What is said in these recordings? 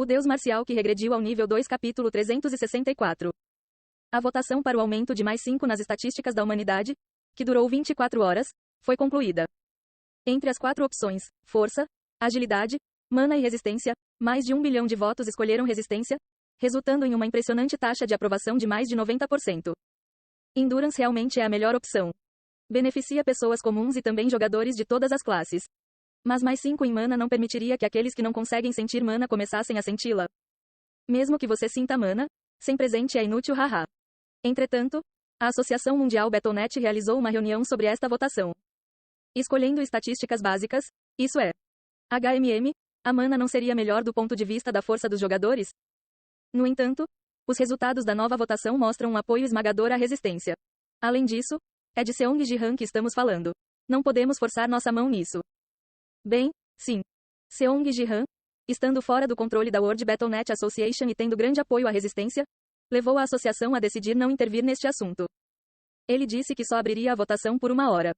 O Deus Marcial que regrediu ao nível 2 capítulo 364. A votação para o aumento de mais 5 nas estatísticas da humanidade, que durou 24 horas, foi concluída. Entre as 4 opções, força, agilidade, mana e resistência, mais de 1 bilhão de votos escolheram resistência, resultando em uma impressionante taxa de aprovação de mais de 90%. Endurance realmente é a melhor opção. Beneficia pessoas comuns e também jogadores de todas as classes. Mas mais 5 em mana não permitiria que aqueles que não conseguem sentir mana começassem a senti-la. Mesmo que você sinta mana, sem presente é inútil, haha. Entretanto, a Associação Mundial Battle.net realizou uma reunião sobre esta votação. Escolhendo estatísticas básicas, isso é, HMM, a mana não seria melhor do ponto de vista da força dos jogadores? No entanto, os resultados da nova votação mostram um apoio esmagador à resistência. Além disso, é de Seong Ji-han que estamos falando. Não podemos forçar nossa mão nisso. Bem, sim. Seong Ji-han, estando fora do controle da World Battle.net Association e tendo grande apoio à resistência, levou a associação a decidir não intervir neste assunto. Ele disse que só abriria a votação por 1 hora.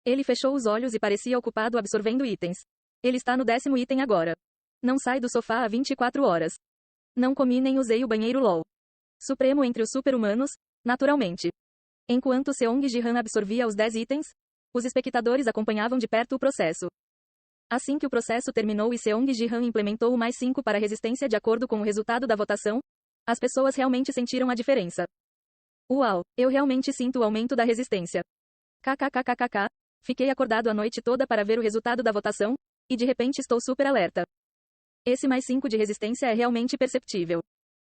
Ele fechou os olhos e parecia ocupado absorvendo itens. Ele está no 10º item agora. Não sai do sofá há 24 horas. Não comi nem usei o banheiro LOL. Supremo entre os super-humanos, naturalmente. Enquanto Seong Ji-han absorvia os 10 itens, os espectadores acompanhavam de perto o processo. Assim que o processo terminou e Seong Ji-han implementou o mais 5 para a resistência de acordo com o resultado da votação, as pessoas realmente sentiram a diferença. Uau, eu realmente sinto o aumento da resistência. KKKKKK, fiquei acordado a noite toda para ver o resultado da votação, e de repente estou super alerta. Esse mais 5 de resistência é realmente perceptível.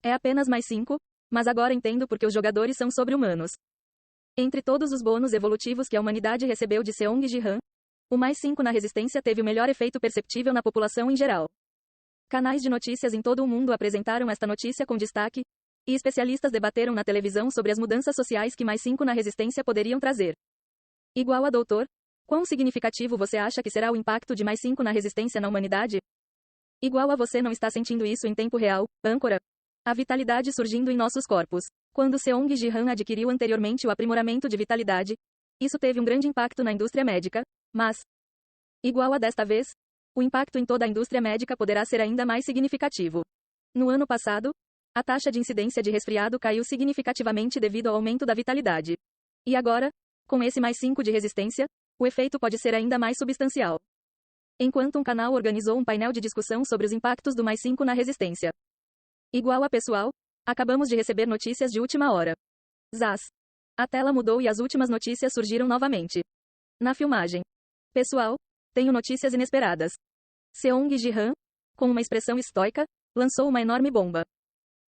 É apenas mais 5, mas agora entendo porque os jogadores são sobre-humanos. Entre todos os bônus evolutivos que a humanidade recebeu de Seong Ji-han, o mais 5 na resistência teve o melhor efeito perceptível na população em geral. Canais de notícias em todo o mundo apresentaram esta notícia com destaque, e especialistas debateram na televisão sobre as mudanças sociais que mais 5 na resistência poderiam trazer. Igual a doutor, quão significativo você acha que será o impacto de mais 5 na resistência na humanidade? Igual a você não está sentindo isso em tempo real, âncora? A vitalidade surgindo em nossos corpos. Quando Seong Ji-han adquiriu anteriormente o aprimoramento de vitalidade, isso teve um grande impacto na indústria médica, mas, igual a desta vez, o impacto em toda a indústria médica poderá ser ainda mais significativo. No ano passado, a taxa de incidência de resfriado caiu significativamente devido ao aumento da vitalidade. E agora, com esse mais 5 de resistência, o efeito pode ser ainda mais substancial. Enquanto um canal organizou um painel de discussão sobre os impactos do mais 5 na resistência. Igual a pessoal, acabamos de receber notícias de última hora. Zaz. A tela mudou e as últimas notícias surgiram novamente. Na filmagem. Pessoal, tenho notícias inesperadas. Seong Ji-han, com uma expressão estoica, lançou uma enorme bomba.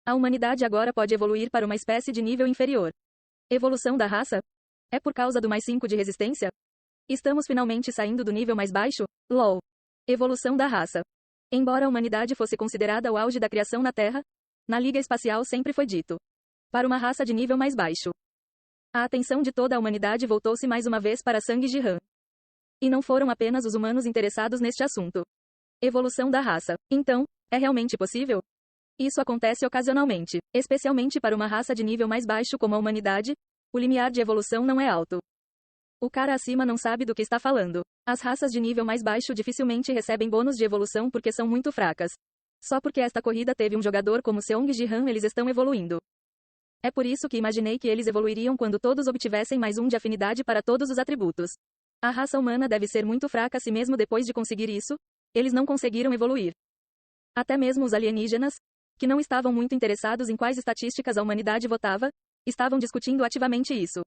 A humanidade agora pode evoluir para uma espécie de nível inferior. Evolução da raça? É por causa do mais 5 de resistência? Estamos finalmente saindo do nível mais baixo? LOL. Evolução da raça. Embora a humanidade fosse considerada o auge da criação na Terra, na Liga Espacial sempre foi dito. Para uma raça de nível mais baixo. A atenção de toda a humanidade voltou-se mais uma vez para Seong Ji-han. E não foram apenas os humanos interessados neste assunto. Evolução da raça. Então, é realmente possível? Isso acontece ocasionalmente, especialmente para uma raça de nível mais baixo como a humanidade, o limiar de evolução não é alto. O cara acima não sabe do que está falando. As raças de nível mais baixo dificilmente recebem bônus de evolução porque são muito fracas. Só porque esta corrida teve um jogador como Seong Ji-han eles estão evoluindo. É por isso que imaginei que eles evoluiriam quando todos obtivessem mais 1 de afinidade para todos os atributos. A raça humana deve ser muito fraca se mesmo depois de conseguir isso, eles não conseguiram evoluir. Até mesmo os alienígenas, que não estavam muito interessados em quais estatísticas a humanidade votava, estavam discutindo ativamente isso.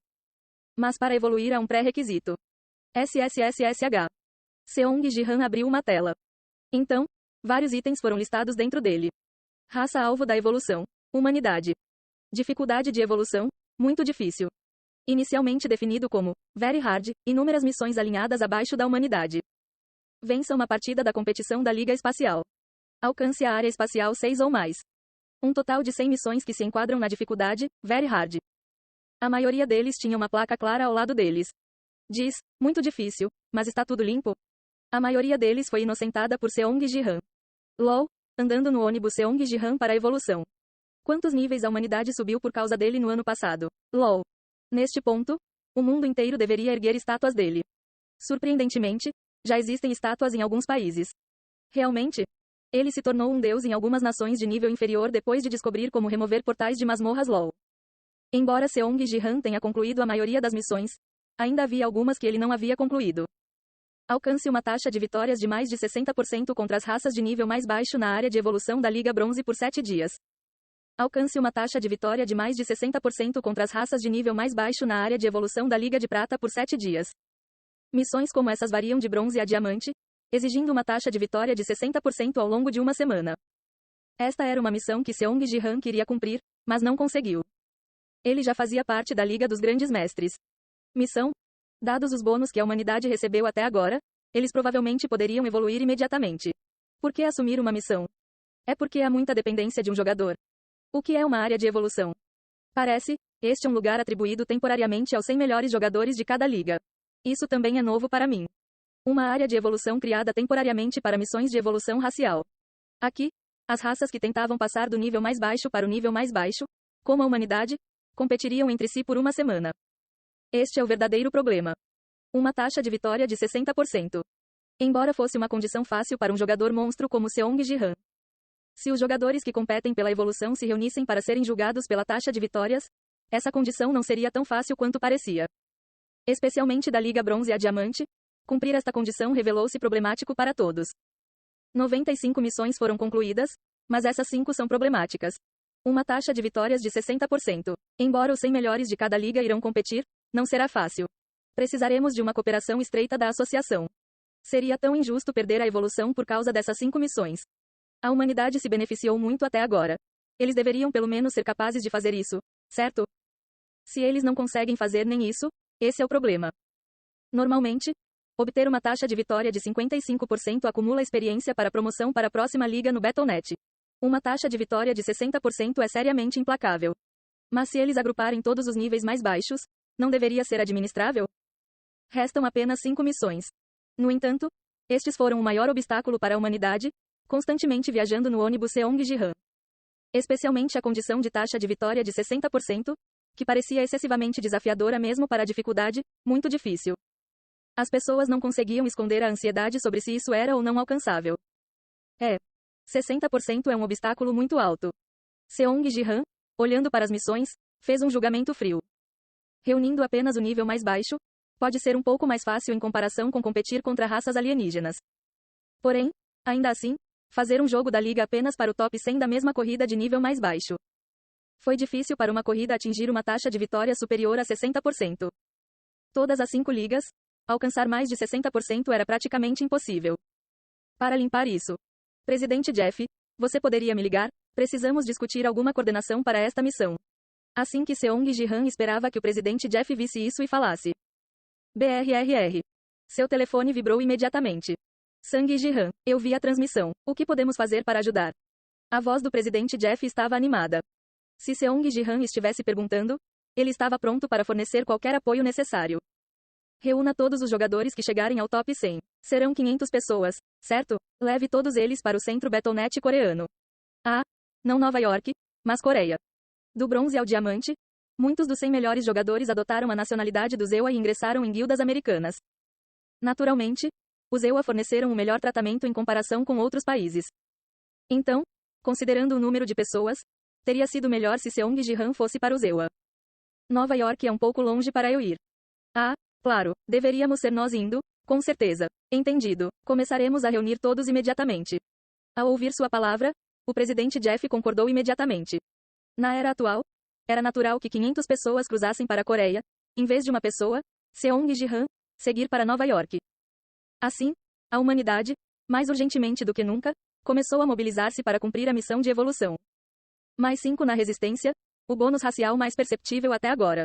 Mas para evoluir há um pré-requisito. SSSSH. Seong Ji-han abriu uma tela. Então, vários itens foram listados dentro dele. Raça-alvo da evolução. Humanidade. Dificuldade de evolução, muito difícil. Inicialmente definido como Very Hard, inúmeras missões alinhadas abaixo da humanidade. Vença uma partida da competição da Liga Espacial. Alcance a área espacial 6 ou mais. Um total de 100 missões que se enquadram na dificuldade Very Hard. A maioria deles tinha uma placa clara ao lado deles. Diz, muito difícil, mas está tudo limpo? A maioria deles foi inocentada por Seong Ji-han. LOL, andando no ônibus Seong Ji-han para a evolução. Quantos níveis a humanidade subiu por causa dele no ano passado? LOL. Neste ponto, o mundo inteiro deveria erguer estátuas dele. Surpreendentemente, já existem estátuas em alguns países. Realmente? Ele se tornou um deus em algumas nações de nível inferior depois de descobrir como remover portais de masmorras LoL. Embora Seong Ji-han tenha concluído a maioria das missões, ainda havia algumas que ele não havia concluído. Alcance uma taxa de vitórias de mais de 60% contra as raças de nível mais baixo na área de evolução da Liga Bronze por 7 dias. Alcance uma taxa de vitória de mais de 60% contra as raças de nível mais baixo na área de evolução da Liga de Prata por 7 dias. Missões como essas variam de bronze a diamante, exigindo uma taxa de vitória de 60% ao longo de uma semana. Esta era uma missão que Seong Ji-han queria cumprir, mas não conseguiu. Ele já fazia parte da Liga dos Grandes Mestres. Missão: dados os bônus que a humanidade recebeu até agora, eles provavelmente poderiam evoluir imediatamente. Por que assumir uma missão? É porque há muita dependência de um jogador. O que é uma área de evolução? Parece, este é um lugar atribuído temporariamente aos 100 melhores jogadores de cada liga. Isso também é novo para mim. Uma área de evolução criada temporariamente para missões de evolução racial. Aqui, as raças que tentavam passar do nível mais baixo para o nível mais baixo, como a humanidade, competiriam entre si por uma semana. Este é o verdadeiro problema. Uma taxa de vitória de 60%. Embora fosse uma condição fácil para um jogador monstro como Seong Ji-han. Se os jogadores que competem pela evolução se reunissem para serem julgados pela taxa de vitórias, essa condição não seria tão fácil quanto parecia. Especialmente da Liga Bronze a Diamante, cumprir esta condição revelou-se problemático para todos. 95 missões foram concluídas, mas essas 5 são problemáticas. Uma taxa de vitórias de 60%. Embora os 100 melhores de cada liga irão competir, não será fácil. Precisaremos de uma cooperação estreita da associação. Seria tão injusto perder a evolução por causa dessas 5 missões. A humanidade se beneficiou muito até agora. Eles deveriam pelo menos ser capazes de fazer isso, certo? Se eles não conseguem fazer nem isso, esse é o problema. Normalmente, obter uma taxa de vitória de 55% acumula experiência para promoção para a próxima liga no Battle.net. Uma taxa de vitória de 60% é seriamente implacável. Mas se eles agruparem todos os níveis mais baixos, não deveria ser administrável? Restam apenas 5 missões. No entanto, estes foram o maior obstáculo para a humanidade, constantemente viajando no ônibus Seong Ji-han. Especialmente a condição de taxa de vitória de 60%, que parecia excessivamente desafiadora mesmo para a dificuldade, muito difícil. As pessoas não conseguiam esconder a ansiedade sobre se isso era ou não alcançável. 60% é um obstáculo muito alto. Seong Ji-han, olhando para as missões, fez um julgamento frio. Reunindo apenas o nível mais baixo, pode ser um pouco mais fácil em comparação com competir contra raças alienígenas. Porém, ainda assim, fazer um jogo da liga apenas para o top 100 da mesma corrida de nível mais baixo. Foi difícil para uma corrida atingir uma taxa de vitória superior a 60%. Todas as 5 ligas, alcançar mais de 60% era praticamente impossível. Para limpar isso, Presidente Jeff, você poderia me ligar? Precisamos discutir alguma coordenação para esta missão. Assim que Seong Ji-han esperava que o presidente Jeff visse isso e falasse. BRRR. Seu telefone vibrou imediatamente. Sang Ji-han, eu vi a transmissão. O que podemos fazer para ajudar? A voz do presidente Jeff estava animada. Se Seong Ji-han estivesse perguntando, ele estava pronto para fornecer qualquer apoio necessário. Reúna todos os jogadores que chegarem ao top 100. Serão 500 pessoas, certo? Leve todos eles para o centro Battle.net coreano. Não Nova York, mas Coreia. Do bronze ao diamante, muitos dos 100 melhores jogadores adotaram a nacionalidade do ZEUA e ingressaram em guildas americanas. Naturalmente, os ZEUA forneceram o melhor tratamento em comparação com outros países. Então, considerando o número de pessoas, teria sido melhor se Seong Ji-han fosse para o ZEUA. Nova York é um pouco longe para eu ir. Claro, deveríamos ser nós indo, com certeza. Entendido. Começaremos a reunir todos imediatamente. Ao ouvir sua palavra, o presidente Jeff concordou imediatamente. Na era atual, era natural que 500 pessoas cruzassem para a Coreia, em vez de uma pessoa, Seong Ji-han, seguir para Nova York. Assim, a humanidade, mais urgentemente do que nunca, começou a mobilizar-se para cumprir a missão de evolução. Mais 5 na resistência, o bônus racial mais perceptível até agora.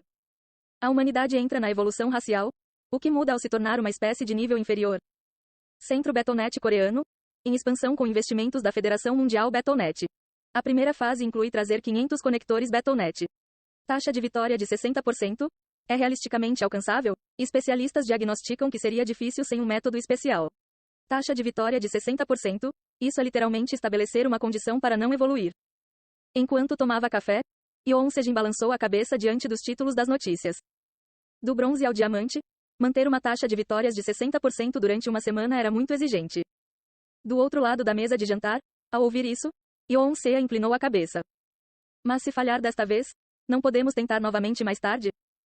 A humanidade entra na evolução racial, o que muda ao se tornar uma espécie de nível inferior. Centro Battle.net coreano, em expansão com investimentos da Federação Mundial Battle.net. A primeira fase inclui trazer 500 conectores Battle.net. Taxa de vitória de 60%? É realisticamente alcançável? Especialistas diagnosticam que seria difícil sem um método especial. Taxa de vitória de 60%? Isso é literalmente estabelecer uma condição para não evoluir. Enquanto tomava café, Yeon Sejin balançou a cabeça diante dos títulos das notícias. Do bronze ao diamante, manter uma taxa de vitórias de 60% durante uma semana era muito exigente. Do outro lado da mesa de jantar, Ao ouvir isso, Yoon-se inclinou a cabeça. Mas se falhar desta vez, não podemos tentar novamente mais tarde?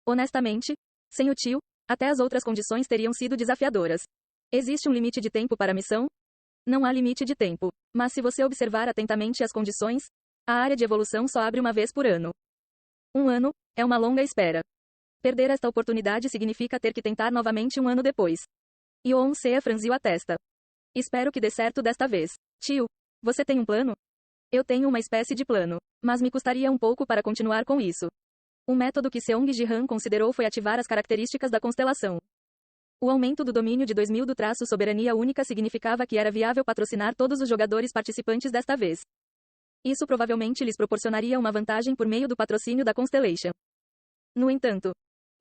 Honestamente, sem o tio, até as outras condições teriam sido desafiadoras. Existe um limite de tempo para a missão? Não há limite de tempo. Mas se você observar atentamente as condições, a área de evolução só abre uma vez por ano. Um ano é uma longa espera. Perder esta oportunidade significa ter que tentar novamente um ano depois. Yoon-se franziu a testa. Espero que dê certo desta vez. Tio, você tem um plano? Eu tenho uma espécie de plano, mas me custaria um pouco para continuar com isso. Um método que Seong Ji-han considerou foi ativar as características da constelação. O aumento do domínio de 2000 do traço soberania única significava que era viável patrocinar todos os jogadores participantes desta vez. Isso provavelmente lhes proporcionaria uma vantagem por meio do patrocínio da Constellation. No entanto,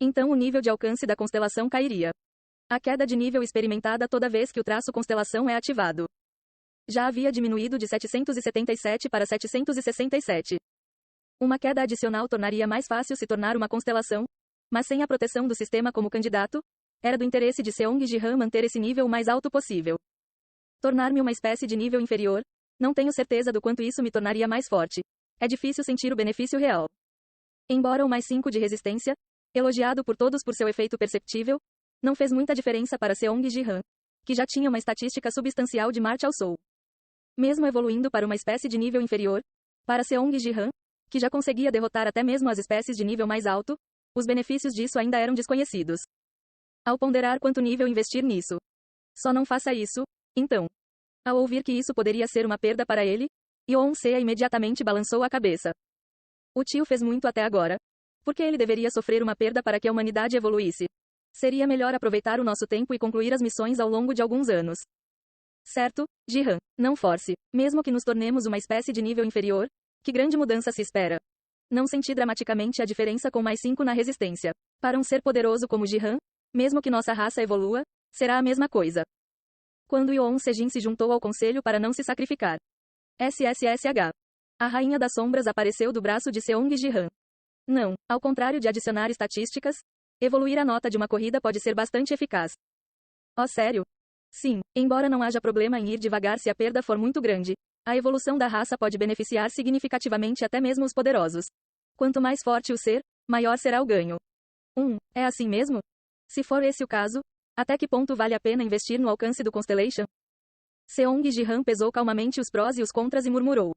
então o nível de alcance da constelação cairia. A queda de nível experimentada toda vez que o traço constelação é ativado. Já havia diminuído de 777 para 767. Uma queda adicional tornaria mais fácil se tornar uma constelação, mas sem a proteção do sistema como candidato, era do interesse de Seong Ji-han manter esse nível o mais alto possível. Tornar-me uma espécie de nível inferior? Não tenho certeza do quanto isso me tornaria mais forte. É difícil sentir o benefício real. Embora o mais 5 de resistência, elogiado por todos por seu efeito perceptível, não fez muita diferença para Seong Ji-han, que já tinha uma estatística substancial de Martial Soul. Mesmo evoluindo para uma espécie de nível inferior, para Seong Ji-han, que já conseguia derrotar até mesmo as espécies de nível mais alto, os benefícios disso ainda eram desconhecidos. Ao ponderar quanto nível investir nisso. Só não faça isso, então. Ao ouvir que isso poderia ser uma perda para ele, Yoon-se imediatamente balançou a cabeça. O tio fez muito até agora. Por que ele deveria sofrer uma perda para que a humanidade evoluísse? Seria melhor aproveitar o nosso tempo e concluir as missões ao longo de alguns anos. Certo, Ji-han, não force. Mesmo que nos tornemos uma espécie de nível inferior, que grande mudança se espera? Não senti dramaticamente a diferença com mais 5 na resistência. Para um ser poderoso como Ji-han, mesmo que nossa raça evolua, será a mesma coisa. Quando Yoon Se-jin se juntou ao conselho para não se sacrificar. SSSH. A Rainha das Sombras apareceu do braço de Seong Ji-han. Não, ao contrário de adicionar estatísticas, evoluir a nota de uma corrida pode ser bastante eficaz. Oh, sério? Sim, embora não haja problema em ir devagar se a perda for muito grande, a evolução da raça pode beneficiar significativamente até mesmo os poderosos. Quanto mais forte o ser, maior será o ganho. É assim mesmo? Se for esse o caso, até que ponto vale a pena investir no alcance do Constellation? Seong Ji-han pesou calmamente os prós e os contras e murmurou.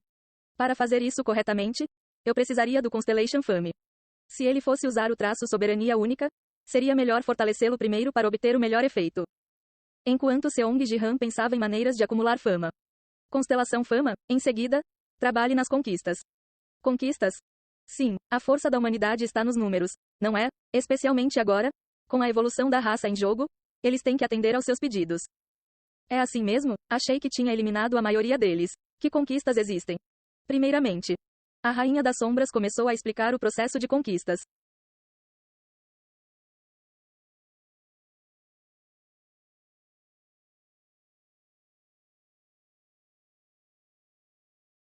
Para fazer isso corretamente, eu precisaria do Constellation Fame. Se ele fosse usar o traço soberania única, seria melhor fortalecê-lo primeiro para obter o melhor efeito. Enquanto Seong Ji-han pensava em maneiras de acumular fama. Constelação Fama, em seguida, trabalhe nas conquistas. Conquistas? Sim, a força da humanidade está nos números, não é? Especialmente agora, com a evolução da raça em jogo, eles têm que atender aos seus pedidos. É assim mesmo? Achei que tinha eliminado a maioria deles. Que conquistas existem? Primeiramente, a Rainha das Sombras começou a explicar o processo de conquistas.